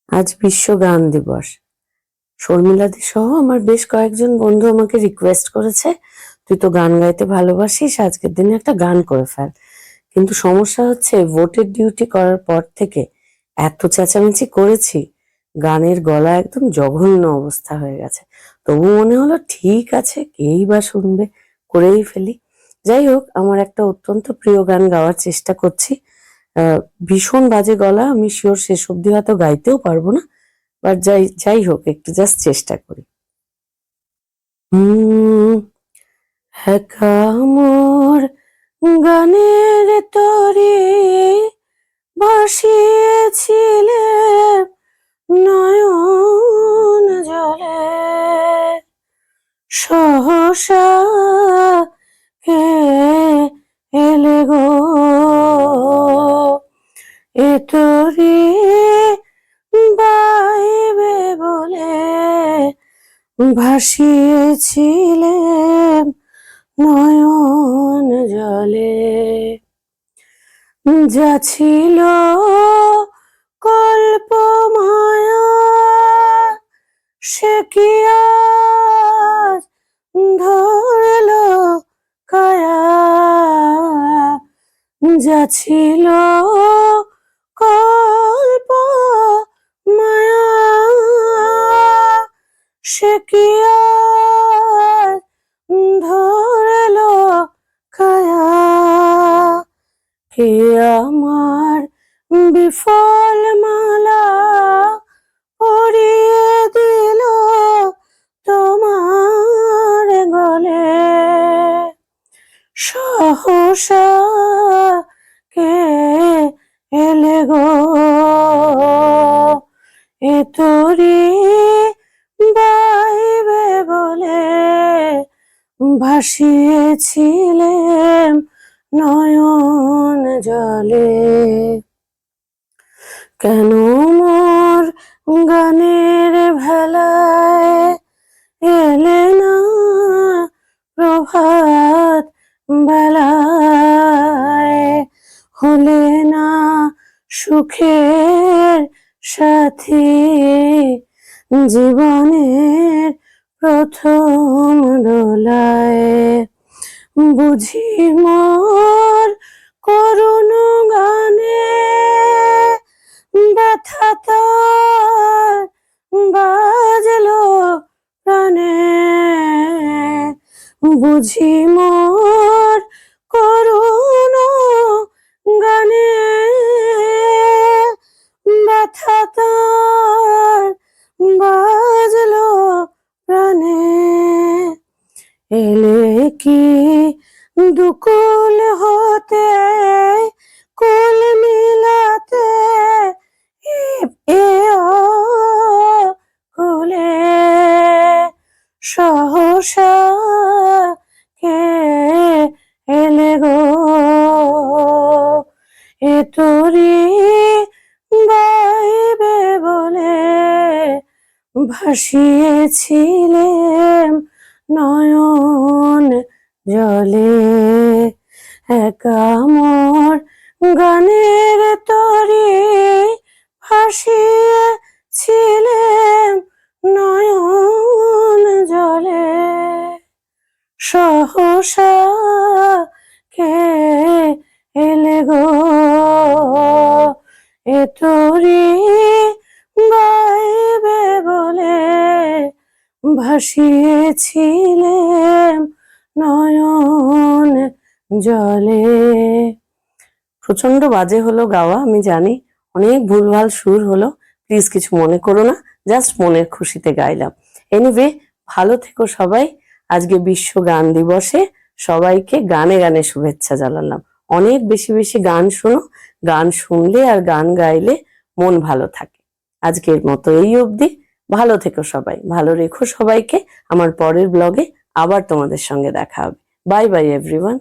আজ বিশ্ব গান দিবস। শর্মিলাদি সহ আমার বেশ কয়েকজন বন্ধু আমাকে রিকোয়েস্ট করেছে, তুই তো গান গাইতে ভালোবাসিস, আজকের দিনে একটা গান করে ফেল। কিন্তু সমস্যা হচ্ছে, ভোটের ডিউটি করার পর থেকে এত চেঁচামেচি করেছি, গানের গলা একদম জঘন্য অবস্থা হয়ে গেছে। তবু মনে হলো ঠিক আছে, কেই বা শুনবে, করেই ফেলি। যাই হোক, আমার একটা অত্যন্ত প্রিয় গান গাওয়ার চেষ্টা করছি। ভীষণ বাজে গলা, আমি শিওর শেষ অব্দি হয়তো গাইতেও পারবো না, বাট যাই যাই হোক, একটু জাস্ট চেষ্টা করি। একা মোর গানের তরে ভাসিয়েছিলে নয়ন জলে, সহসা কে এলে গো এ তরে বাইবে বলে, ভাসিয়েছিলেম নয়ন জলে। যা ছিল কল্প মায়া, সে কি আজ ধরল কায়া। যা ছিল কল্প মায়া, সে কি আজ ধরল কায়া। কে আমার বিফল মালা পরিয়ে দিল তোমার গলে, সহসা কে এলে গো এ তরি বাইবে বলে, ভাসিয়েছিলেম নয়ন জলে। কেন মোর গানের ভেলায় এলে না প্রভাত বেলায়, হলে না সুখের সাথী জীবনের প্রথম দোলায়। বুঝি মোর করুণ গানে ব্যথা তার বাজলো প্রাণে। বুঝি মোর করুণ গানে ব্যথা তার বাজলো প্রাণে। এলে কি দুকুল হতে কুল মিলাতে, এ কুলে সহসা কে এলে গো এ তরি বাইবে বলে, ভাসিয়েছিলেম নয়ন জলে। একা মোর গানের তরে ভাসিয়েছিলেম নয়ন জলে, সহসা কে এলে গো এ তরি বাইবে বলে, ভাসিয়েছিলেম নয়ন জলে। প্রচন্ড বাজে হলো গাওয়া, আমি জানি, অনেক ভুলভাল সুর হলো, প্লিজ কিছু মনে করো না, জাস্ট মনের খুশিতে গাইলাম। এনিওয়ে, ভালো থেকো সবাই। আজকে বিশ্ব গান দিবসে সবাইকে গানে গানে শুভেচ্ছা জানালাম। অনেক বেশি বেশি গান শোনো, গান শুনলে আর গান গাইলে মন ভালো থাকে। আজকের মতো এই অবধি, ভালো থেকো সবাই, ভালো রেখো সবাইকে। আমার পরের ব্লগে আবার তোমাদের সঙ্গে দেখা হবে। Bye bye everyone.